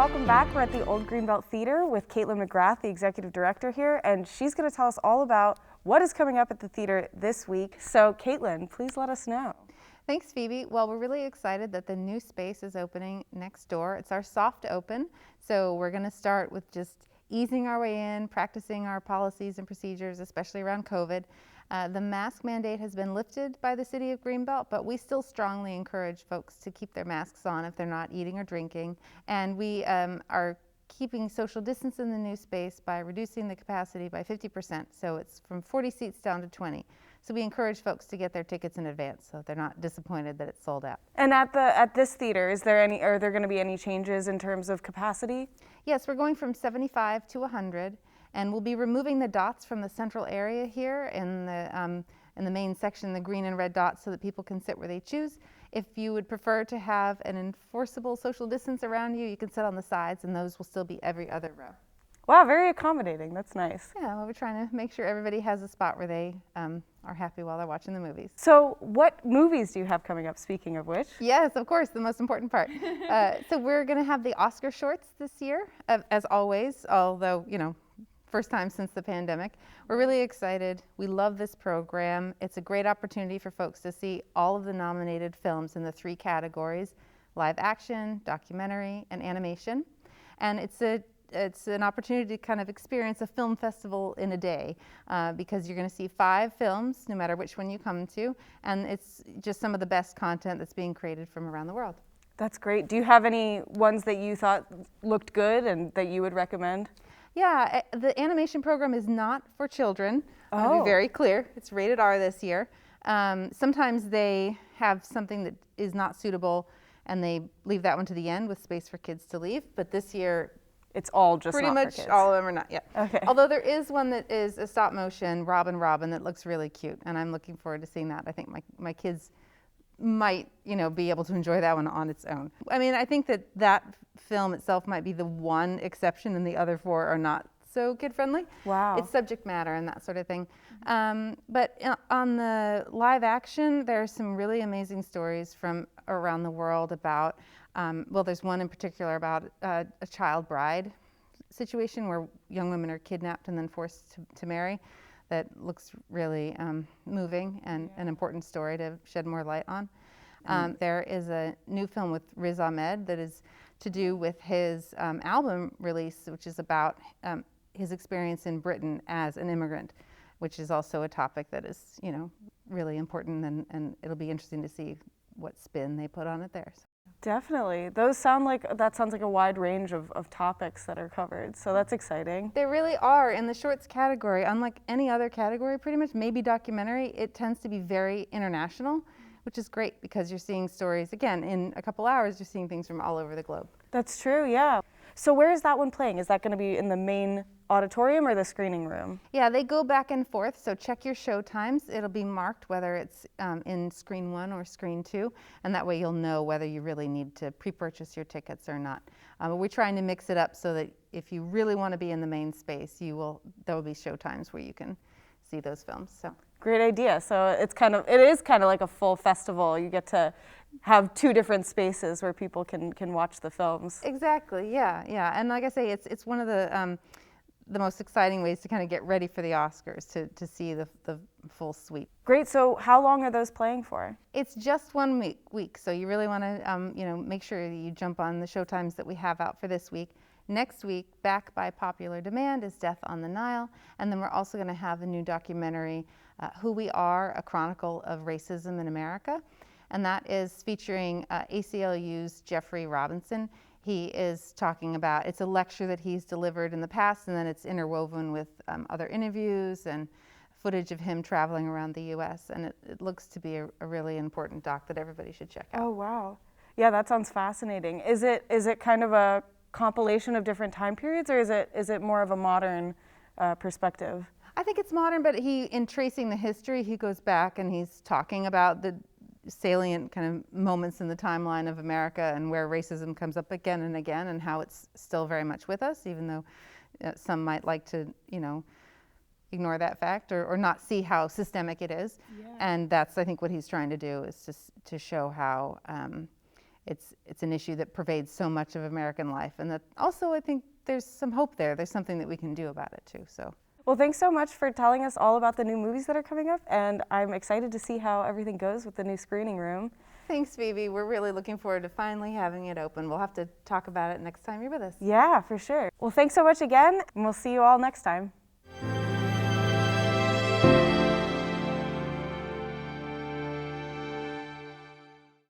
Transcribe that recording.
welcome back. We're at the Old Greenbelt Theatre with Caitlin McGrath, the executive director here, and she's going to tell us all about what is coming up at the theater this week. So Caitlin, please let us know. Thanks, Phoebe. Well, we're really excited that the new space is opening next door. It's our soft open, so we're going to start with just easing our way in, practicing our policies and procedures, especially around COVID. The mask mandate has been lifted by the city of Greenbelt, but we still strongly encourage folks to keep their masks on if they're not eating or drinking. And we are keeping social distance in the new space by reducing the capacity by 50%. So it's from 40 seats down to 20. So we encourage folks to get their tickets in advance so they're not disappointed that it's sold out. And at this theater, are there going to be any changes in terms of capacity? Yes, we're going from 75 to 100. And we'll be removing the dots from the central area here in the main section, the green and red dots, so that people can sit where they choose. If you would prefer to have an enforceable social distance around you, you can sit on the sides, and those will still be every other row. Wow, very accommodating. That's nice. Yeah, well, we're trying to make sure everybody has a spot where they are happy while they're watching the movies. So what movies do you have coming up, speaking of which? Yes, of course, the most important part. So we're going to have the Oscar shorts this year, as always, although, first time since the pandemic. We're really excited. We love this program. It's a great opportunity for folks to see all of the nominated films in the 3 categories: live action, documentary, and animation. And it's an opportunity to kind of experience a film festival in a day because you're going to see 5 films, no matter which one you come to, and it's just some of the best content that's being created from around the world. That's great. Do you have any ones that you thought looked good and that you would recommend? Yeah, the animation program is not for children. I want to be very clear. It's rated R this year. Sometimes they have something that is not suitable and they leave that one to the end with space for kids to leave. But this year, it's all just pretty not much for kids. All of them are not yet. Okay. Although there is one that is a stop motion Robin that looks really cute, and I'm looking forward to seeing that. I think my kids might be able to enjoy that one on its own. I mean, I think that film itself might be the one exception, and the other 4 are not so kid friendly. Wow. It's subject matter and that sort of thing. But on the live action, there are some really amazing stories from around the world about, there's one in particular about a child bride situation where young women are kidnapped and then forced to marry. That looks really moving and an important story to shed more light on. There is a new film with Rhiz Ahmed that is to do with his album release, which is about his experience in Britain as an immigrant, which is also a topic that is, really important, and it'll be interesting to see what spin they put on it there. So. Definitely. That sounds like a wide range of topics that are covered, so that's exciting. They really are. In the shorts category, unlike any other category pretty much, maybe documentary, it tends to be very international, which is great because you're seeing stories, again, in a couple hours, you're seeing things from all over the globe. That's true, yeah. So where is that one playing? Is that going to be in the main auditorium or the screening room? Yeah, they go back and forth, so check your show times. It'll be marked whether it's in screen 1 or screen 2, and that way you'll know whether you really need to pre-purchase your tickets or not. But we're trying to mix it up so that if you really want to be in the main space, there will be show times where you can see those films. So. Great idea. So it is kind of like a full festival. You get to have 2 different spaces where people can watch the films. Exactly. Yeah. And like I say, it's one of the most exciting ways to kind of get ready for the Oscars to see the full suite. Great. So how long are those playing for? It's just 1 week. So you really want to make sure that you jump on the showtimes that we have out for this week. Next week, back by popular demand, is Death on the Nile, and then we're also going to have a new documentary, Who We Are: A Chronicle of Racism in America, and that is featuring ACLU's Jeffrey Robinson. He is talking about, it's a lecture that he's delivered in the past, and then it's interwoven with other interviews and footage of him traveling around the U.S., and it looks to be a really important doc that everybody should check out. Oh, wow. Yeah, that sounds fascinating. Is it kind of a compilation of different time periods, or is it more of a modern perspective? I think it's modern, but in tracing the history, he goes back and he's talking about the salient kind of moments in the timeline of America and where racism comes up again and again, and how it's still very much with us, even though some might like to, ignore that fact or not see how systemic it is. Yeah. And that's, I think, what he's trying to do is just to show how it's an issue that pervades so much of American life, and that also I think there's some hope there. There's something that we can do about it too. So. Well, thanks so much for telling us all about the new movies that are coming up, and I'm excited to see how everything goes with the new screening room. Thanks, Phoebe. We're really looking forward to finally having it open. We'll have to talk about it next time you're with us. Yeah, for sure. Well, thanks so much again, and we'll see you all next time.